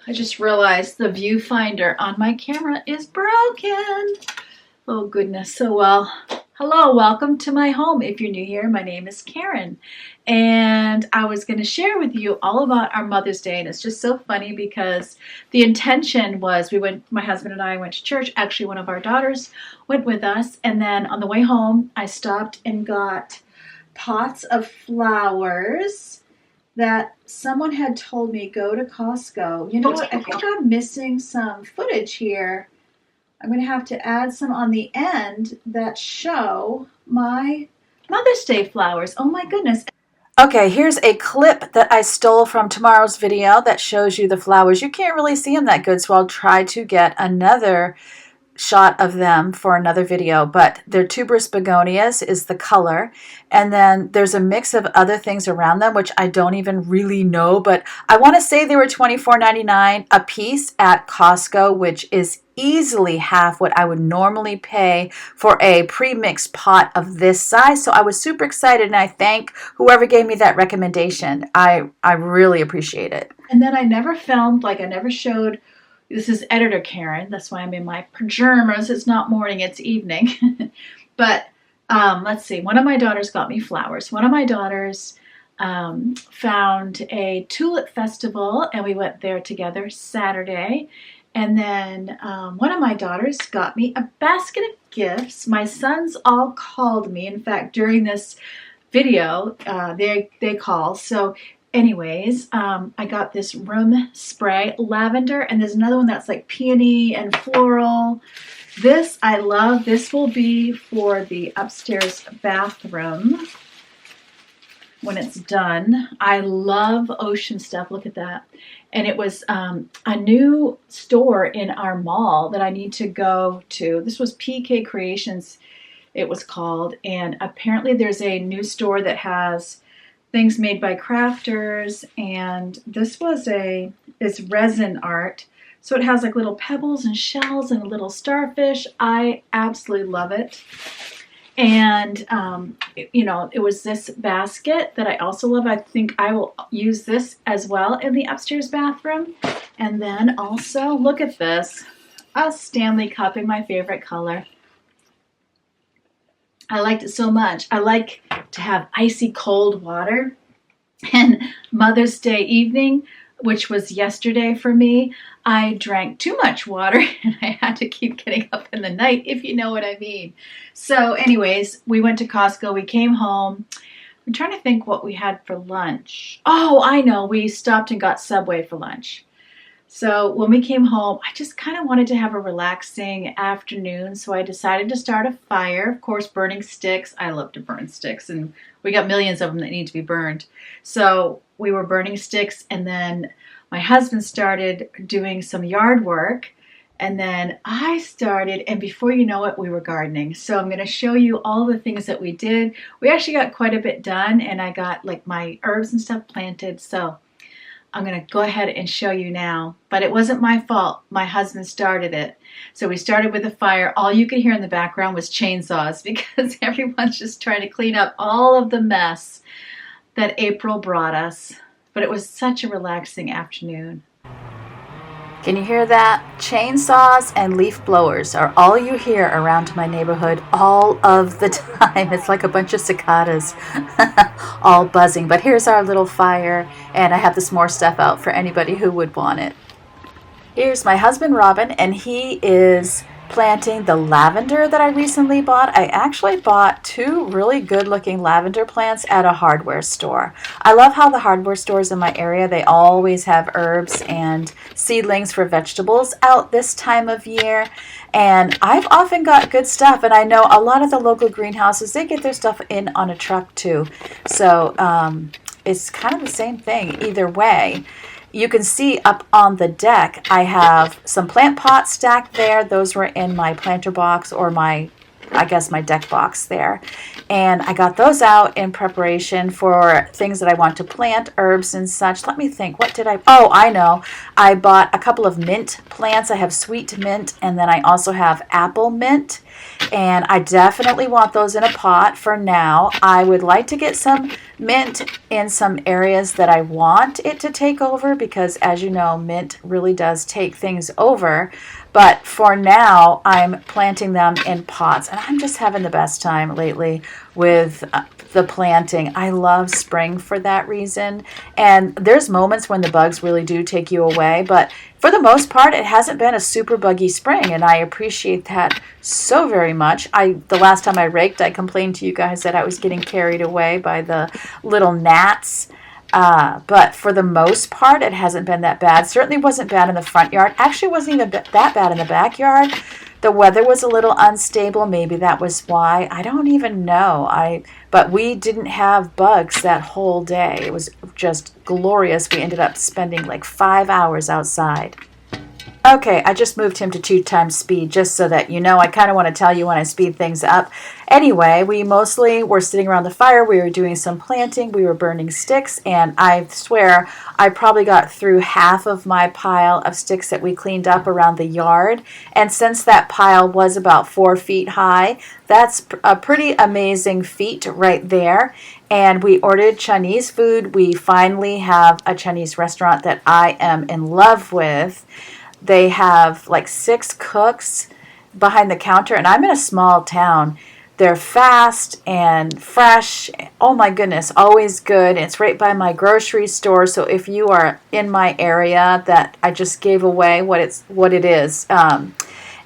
I just realized the viewfinder on my camera is broken. Oh goodness. So well, hello, welcome to my home. If you're new here, my name is Karen. And I was going to share with you all about our Mother's Day. And it's just so funny because the intention was my husband and I went to church. Actually, one of our daughters went with us. And then on the way home, I stopped and got pots of flowers that someone had told me go to Costco. You know what? I think I'm missing some footage here. I'm going to have to add some on the end that show my Mother's Day flowers. Oh my goodness. Okay, here's a clip that I stole from tomorrow's video that shows you the flowers. You can't really see them that good, so I'll try to get another shot of them for another video, but they're tuberous begonias is the color, and then there's a mix of other things around them which I don't even really know, but I want to say they were $24.99 a piece at Costco, which is easily half what I would normally pay for a pre-mixed pot of this size. So I was super excited, and I thank whoever gave me that recommendation. I really appreciate it. And then I never filmed, I never showed. This is editor Karen. That's why I'm in my pajamas. It's not morning, it's evening. But let's see. One of my daughters got me flowers. One of my daughters found a tulip festival, and we went there together Saturday. And then one of my daughters got me a basket of gifts. My sons all called me. In fact, during this video, they call. So anyways, I got this room spray, lavender, and there's another one that's like peony and floral. This I love. This will be for the upstairs bathroom when it's done. I love ocean stuff. Look at that. And it was a new store in our mall that I need to go to. This was PK Creations, it was called. And apparently there's a new store that has things made by crafters, and this was it's resin art, so it has like little pebbles and shells and a little starfish. I absolutely love it. And it was this basket that I also love. I think I will use this as well in the upstairs bathroom. And then also look at this, a Stanley cup in my favorite color. I liked it so much. I like to have icy cold water. And Mother's Day evening, which was yesterday for me, I drank too much water and I had to keep getting up in the night, if you know what I mean. So anyways, we went to Costco. We came home. I'm trying to think what we had for lunch. Oh, I know. We stopped and got Subway for lunch. So when we came home, I just kind of wanted to have a relaxing afternoon, so I decided to start a fire. Of course, burning sticks. I love to burn sticks, and we got millions of them that need to be burned. So we were burning sticks, and then my husband started doing some yard work, and then I started, and before you know it, we were gardening. So I'm going to show you all the things that we did. We actually got quite a bit done, and I got like my herbs and stuff planted, so I'm going to go ahead and show you now. But it wasn't my fault. My husband started it. So we started with a fire. All you could hear in the background was chainsaws because everyone's just trying to clean up all of the mess that April brought us. But it was such a relaxing afternoon. Can you hear that? Chainsaws and leaf blowers are all you hear around my neighborhood all of the time. It's like a bunch of cicadas all buzzing. But here's our little fire, and I have this more stuff out for anybody who would want it. Here's my husband Robin, and he is planting the lavender that I recently bought. I actually bought 2 really good looking lavender plants at a hardware store. I love how the hardware stores in my area, they always have herbs and seedlings for vegetables out this time of year. And I've often got good stuff, and I know a lot of the local greenhouses, they get their stuff in on a truck too. So it's kind of the same thing either way. You can see up on the deck, I have some plant pots stacked there. Those were in my planter box or my I guess, my deck box there. And I got those out in preparation for things that I want to plant, herbs and such. Let me think. What did I? Oh, I know. I bought a couple of mint plants. I have sweet mint, and then I also have apple mint. And I definitely want those in a pot for now. I would like to get some mint in some areas that I want it to take over, because as you know, mint really does take things over. But for now, I'm planting them in pots, and I'm just having the best time lately with the planting. I love spring for that reason. And there's moments when the bugs really do take you away, but for the most part, it hasn't been a super buggy spring, and I appreciate that so very much. The last time I raked, I complained to you guys that I was getting carried away by the little gnats. But for the most part, it hasn't been that bad. Certainly wasn't bad in the front yard. Actually, wasn't even that bad in the backyard. The weather was a little unstable. Maybe that was why. I don't even know. But we didn't have bugs that whole day. It was just glorious. We ended up spending like 5 hours outside. Okay, I just moved him to 2 times speed just so that you know. I kind of want to tell you when I speed things up. Anyway, we mostly were sitting around the fire. We were doing some planting. We were burning sticks, and I swear I probably got through half of my pile of sticks that we cleaned up around the yard. And since that pile was about 4 feet high, that's a pretty amazing feat right there. And we ordered Chinese food. We finally have a Chinese restaurant that I am in love with. They have like 6 cooks behind the counter, and I'm in a small town. They're fast and fresh. Oh my goodness, always good. It's right by my grocery store, so if you are in my area, that I just gave away what it is.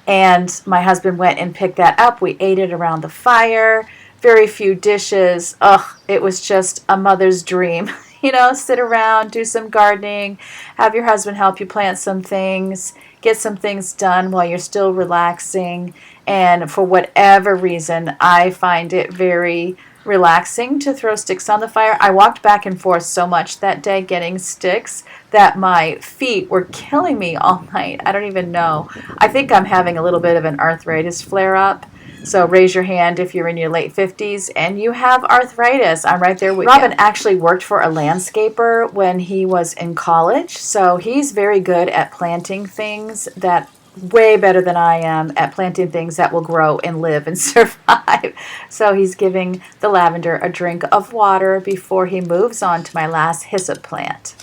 And my husband went and picked that up. We ate it around the fire. Very few dishes. Ugh, it was just a mother's dream. You know, sit around, do some gardening, have your husband help you plant some things, get some things done while you're still relaxing. And for whatever reason, I find it very relaxing to throw sticks on the fire. I walked back and forth so much that day getting sticks that my feet were killing me all night. I don't even know. I think I'm having a little bit of an arthritis flare up. So raise your hand if you're in your late 50s and you have arthritis. I'm right there with you. Robin actually worked for a landscaper when he was in college. So he's very good at planting things that way better than I am at planting things that will grow and live and survive. So he's giving the lavender a drink of water before he moves on to my last hyssop plant.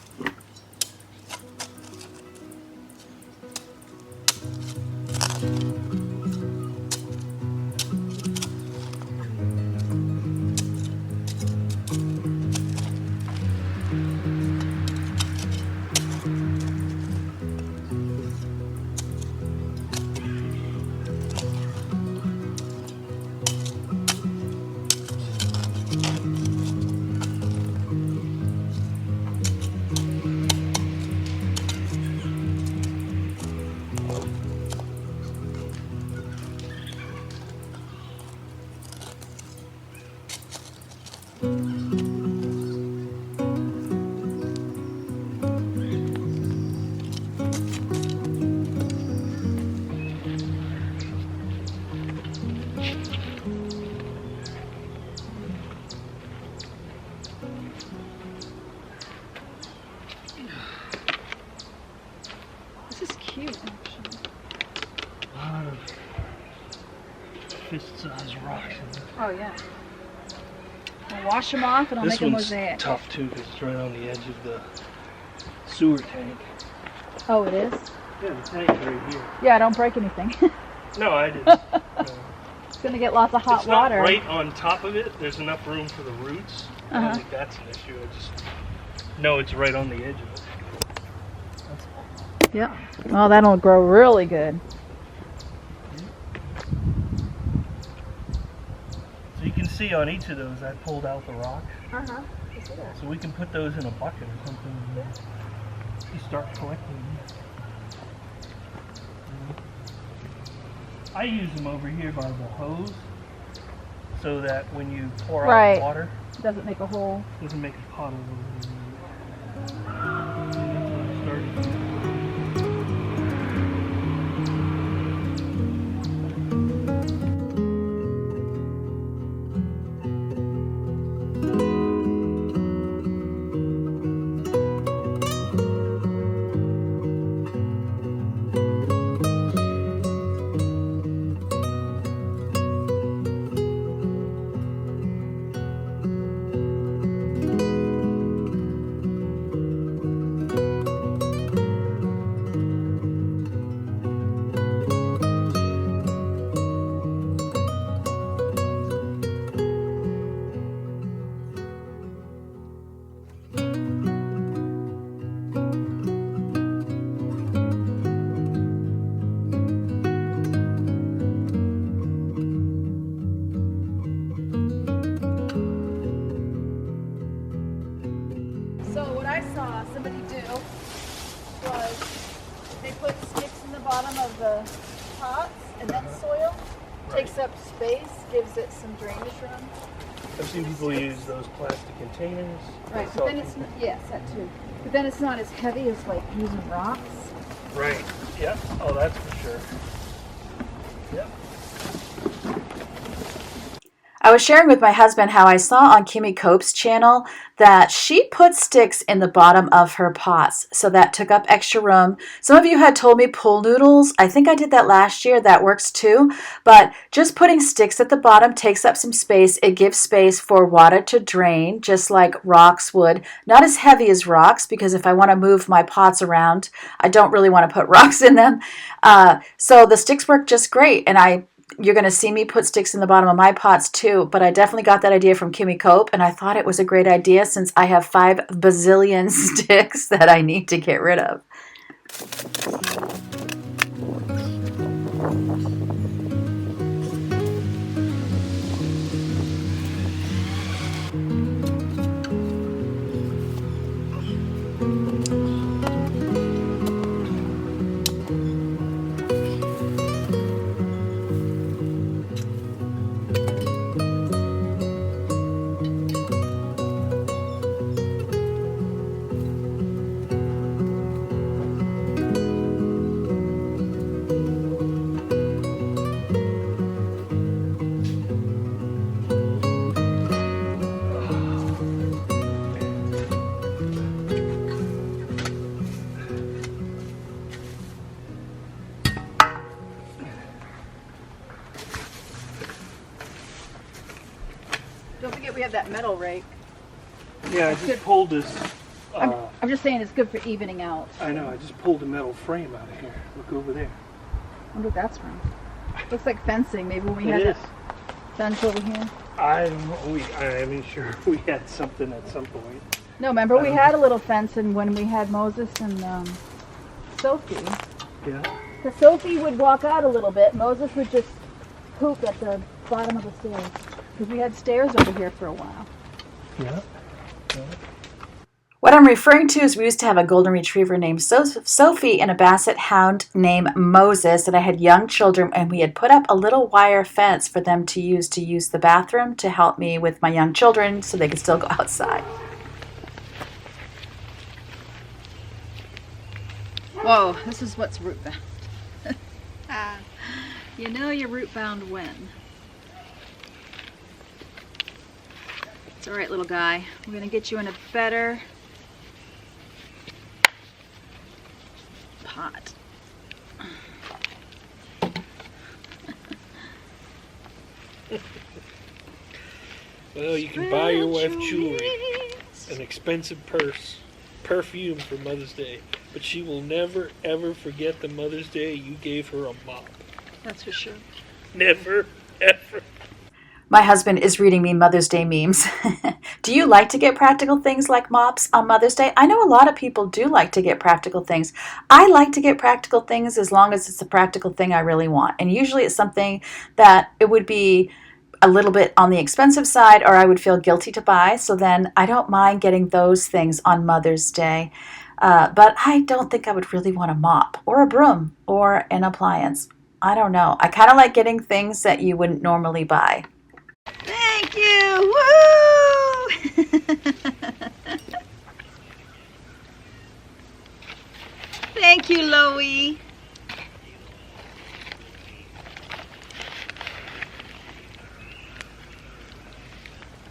This is cute, actually. A lot of fist-sized rocks in there. Oh, yeah. I'll wash them off and I'll make a mosaic. This one's tough too because it's right on the edge of the sewer tank. Oh, it is? Yeah, the tank's right here. Yeah, don't break anything. No, I didn't. No. It's going to get lots of hot It's not water. right on top of it. There's enough room for the roots. I don't think that's an issue. I just know it's right on the edge of it. That's all. Yeah. Well, that'll grow really good. So you can see on each of those I pulled out the rock. I see that. So we can put those in a bucket or something and you start collecting them. I use them over here by the hose so that when you pour out the water, It doesn't make a hole. it doesn't make a puddle. bottom of the pots and then soil. Takes up space, gives it some drainage room. I've seen people use those plastic containers. Right, but then it's, yes, that too. But then it's not as heavy as like using rocks. Right, yep. Oh, that's for sure. Yep. I was sharing with my husband how I saw on Kimmy Cope's channel that she put sticks in the bottom of her pots, so that took up extra room. Some of you had told me pool noodles. I think I did that last year. That works too. But just putting sticks at the bottom takes up some space. It gives space for water to drain, just like rocks would. Not as heavy as rocks, because if I want to move my pots around, I don't really want to put rocks in them. So the sticks work just great, and you're going to see me put sticks in the bottom of my pots too, but I definitely got that idea from Kimmy Cope, and I thought it was a great idea since I have 5 bazillion sticks that I need to get rid of. Don't forget we have that metal rake. Yeah, I just pulled this. I'm just saying it's good for evening out. I know, I just pulled a metal frame out of here. Look over there. I wonder what that's from. Looks like fencing. Maybe when we It had is. that fence over here. I don't know. I'm sure we had something at some point. No, remember we had a little fence, and when we had Moses and Sophie. Yeah. Because Sophie would walk out a little bit. Moses would just poop at the bottom of the stairs. Because we had stairs over here for a while. Yeah. What I'm referring to is we used to have a golden retriever named Sophie and a basset hound named Moses, and I had young children, and we had put up a little wire fence for them to use the bathroom to help me with my young children so they could still go outside. Whoa, this is what's root bound. You know you're root bound when. It's all right, little guy. We're going to get you in a better pot. Well, you can buy your wife jewelry, an expensive purse, perfume for Mother's Day, but she will never, ever forget the Mother's Day you gave her a mop. That's for sure. Never, ever. My husband is reading me Mother's Day memes. Do you like to get practical things like mops on Mother's Day? I know a lot of people do like to get practical things. I like to get practical things as long as it's a practical thing I really want. And usually it's something that it would be a little bit on the expensive side, or I would feel guilty to buy. So then I don't mind getting those things on Mother's Day. But I don't think I would really want a mop or a broom or an appliance. I don't know. I kind of like getting things that you wouldn't normally buy. Thank you! Woo! Thank you, Loie.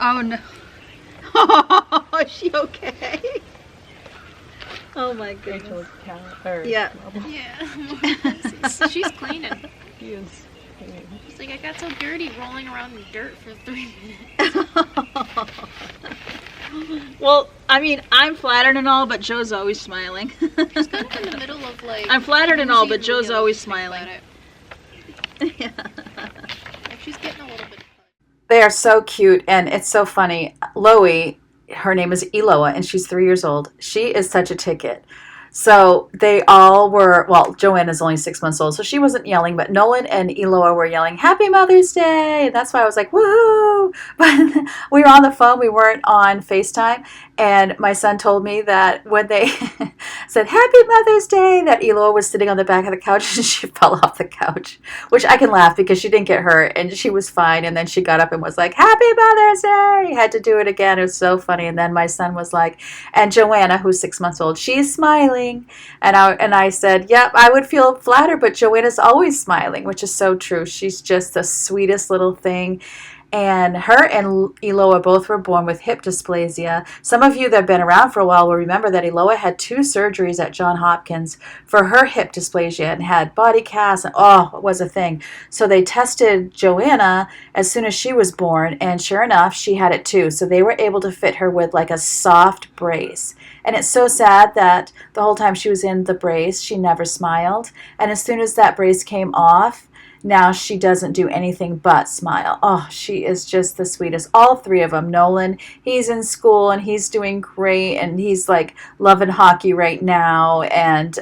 Oh no. Oh, is she okay? Oh my goodness. Yeah. Yeah. She's cleaning. She is. She's like, I got so dirty rolling around in dirt for 3 minutes. Well, I mean, I'm flattered and all, but Joe's always smiling. She's kind of in the middle of like. I'm flattered and all, but Lucy Joe's Leo always thing about smiling. it. Yeah. Like, she's getting a little bit. They are so cute, and it's so funny. Loie, her name is Eloa, and she's 3 years old. She is such a ticket. So they all were, well, Joanne is only 6 months old, so she wasn't yelling, but Nolan and Eloa were yelling, Happy Mother's Day! That's why I was like, woohoo! But we were on the phone, we weren't on FaceTime, And my son told me that when they said Happy Mother's Day, that Eloa was sitting on the back of the couch and she fell off the couch, which I can laugh because she didn't get hurt and she was fine. And then she got up and was like, Happy Mother's Day. Had to do it again. It was so funny. And then my son was like, and Joanna, who's 6 months old, she's smiling. And I said, yep, I would feel flattered, but Joanna's always smiling, which is so true. She's just the sweetest little thing. And her and Eloa both were born with hip dysplasia. Some of you that have been around for a while will remember that Eloa had 2 surgeries at Johns Hopkins for her hip dysplasia and had body casts. And, it was a thing. So they tested Joanna as soon as she was born, and sure enough, she had it too. So they were able to fit her with like a soft brace. And it's so sad that the whole time she was in the brace, she never smiled. And as soon as that brace came off, now she doesn't do anything but smile. Oh, she is just the sweetest. All 3 of them. Nolan, he's in school and he's doing great and he's like loving hockey right now. And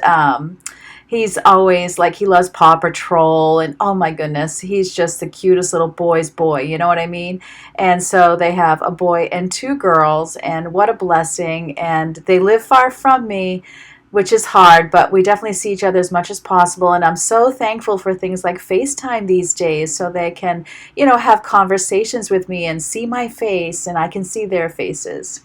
he's always like, he loves Paw Patrol. And oh my goodness, he's just the cutest little boy's boy. You know what I mean? And so they have a boy and 2 girls. And what a blessing. And they live far from me, which is hard, but we definitely see each other as much as possible. And I'm so thankful for things like FaceTime these days so they can, have conversations with me and see my face and I can see their faces.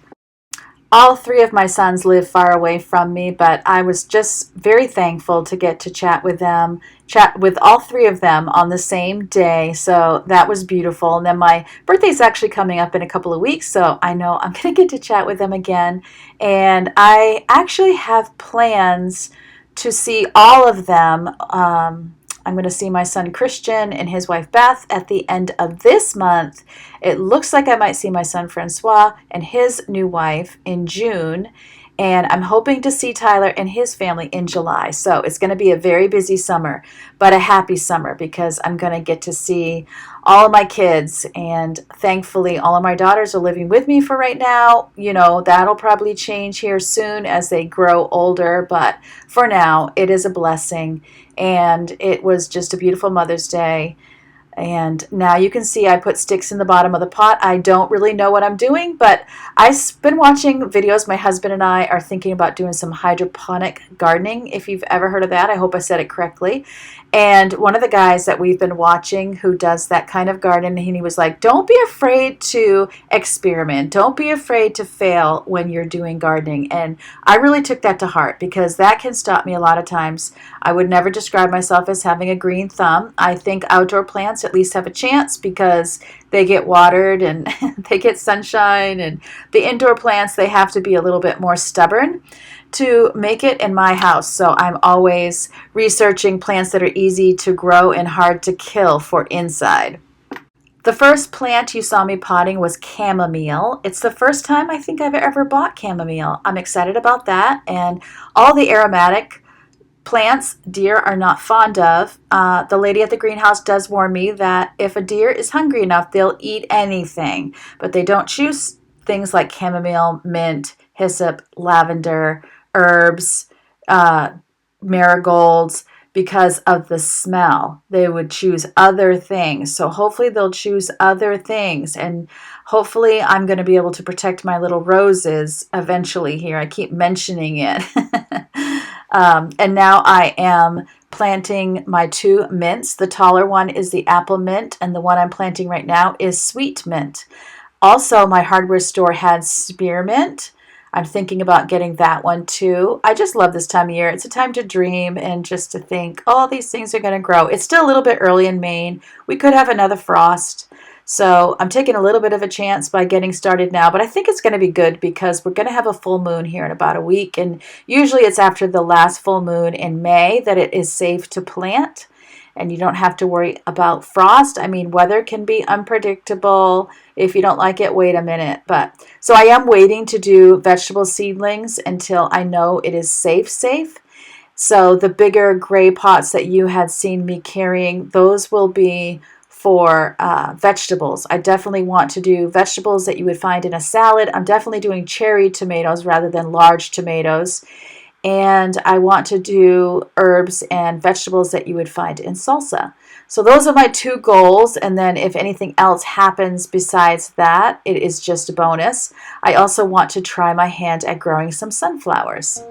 All 3 of my sons live far away from me, but I was just very thankful to get to chat with all 3 of them on the same day. So that was beautiful. And then my birthday's actually coming up in a couple of weeks, so I know I'm going to get to chat with them again. And I actually have plans to see all of them. I'm going to see my son Christian and his wife Beth at the end of this month. It looks like I might see my son Francois and his new wife in June. And I'm hoping to see Tyler and his family in July. So it's going to be a very busy summer, but a happy summer because I'm going to get to see all of my kids. And thankfully, all of my daughters are living with me for right now. That'll probably change here soon as they grow older. But for now, it is a blessing. And it was just a beautiful Mother's Day. And now you can see I put sticks in the bottom of the pot. I don't really know what I'm doing, but I've been watching videos. My husband and I are thinking about doing some hydroponic gardening. If you've ever heard of that, I hope I said it correctly. And one of the guys that we've been watching who does that kind of garden, he was like, don't be afraid to experiment. Don't be afraid to fail when you're doing gardening. And I really took that to heart because that can stop me a lot of times. I would never describe myself as having a green thumb. I think outdoor plants at least have a chance because they get watered and they get sunshine. And the indoor plants, they have to be a little bit more stubborn to make it in my house. So I'm always researching plants that are easy to grow and hard to kill for inside. The first plant you saw me potting was chamomile. It's the first time I think I've ever bought chamomile. I'm excited about that. And all the aromatic plants deer are not fond of. The lady at the greenhouse does warn me that if a deer is hungry enough, they'll eat anything. But they don't choose things like chamomile, mint, hyssop, lavender, herbs, marigolds, because of the smell. They would choose other things. So hopefully they'll choose other things. And hopefully I'm going to be able to protect my little roses eventually here. I keep mentioning it. And now I am planting my 2 mints. The taller one is the apple mint, and the one I'm planting right now is sweet mint. Also, my hardware store had spearmint. I'm thinking about getting that one too. I just love this time of year. It's a time to dream and just to think, these things are going to grow. It's still a little bit early in Maine. We could have another frost. So I'm taking a little bit of a chance by getting started now, but I think it's going to be good because we're going to have a full moon here in about a week. And usually it's after the last full moon in May that it is safe to plant. And you don't have to worry about frost. I mean, weather can be unpredictable. If you don't like it, wait a minute. So I am waiting to do vegetable seedlings until I know it is safe. So the bigger gray pots that you had seen me carrying, those will be for vegetables. I definitely want to do vegetables that you would find in a salad. I'm definitely doing cherry tomatoes rather than large tomatoes. and I want to do herbs and vegetables that you would find in salsa. So those are my 2 goals, and then if anything else happens besides that, it is just a bonus. I also want to try my hand at growing some sunflowers.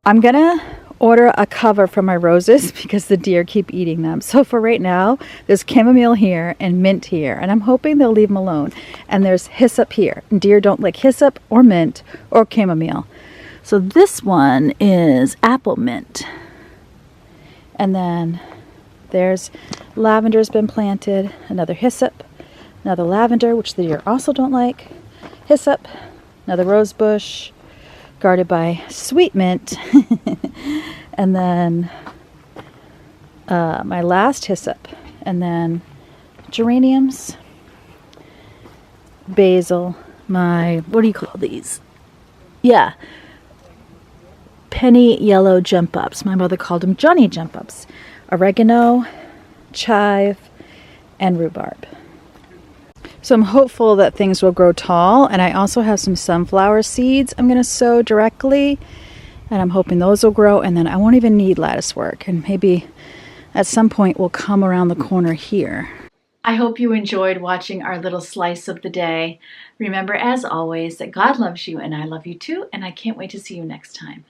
I'm gonna order a cover for my roses because the deer keep eating them. So for right now, there's chamomile here and mint here, and I'm hoping they'll leave them alone. And there's hyssop here. And deer don't like hyssop or mint or chamomile. So this one is apple mint. And then there's lavender's been planted, another hyssop, another lavender, which the deer also don't like, hyssop, another rose bush, guarded by sweet mint, and then my last hyssop, and then geraniums, basil, my, what do you call these? Yeah, penny yellow jump ups. My mother called them Johnny jump ups. Oregano, chive, and rhubarb. So I'm hopeful that things will grow tall, and I also have some sunflower seeds I'm going to sow directly, and I'm hoping those will grow, and then I won't even need lattice work, and maybe at some point we'll come around the corner here. I hope you enjoyed watching our little slice of the day. Remember, as always, that God loves you and I love you too, and I can't wait to see you next time.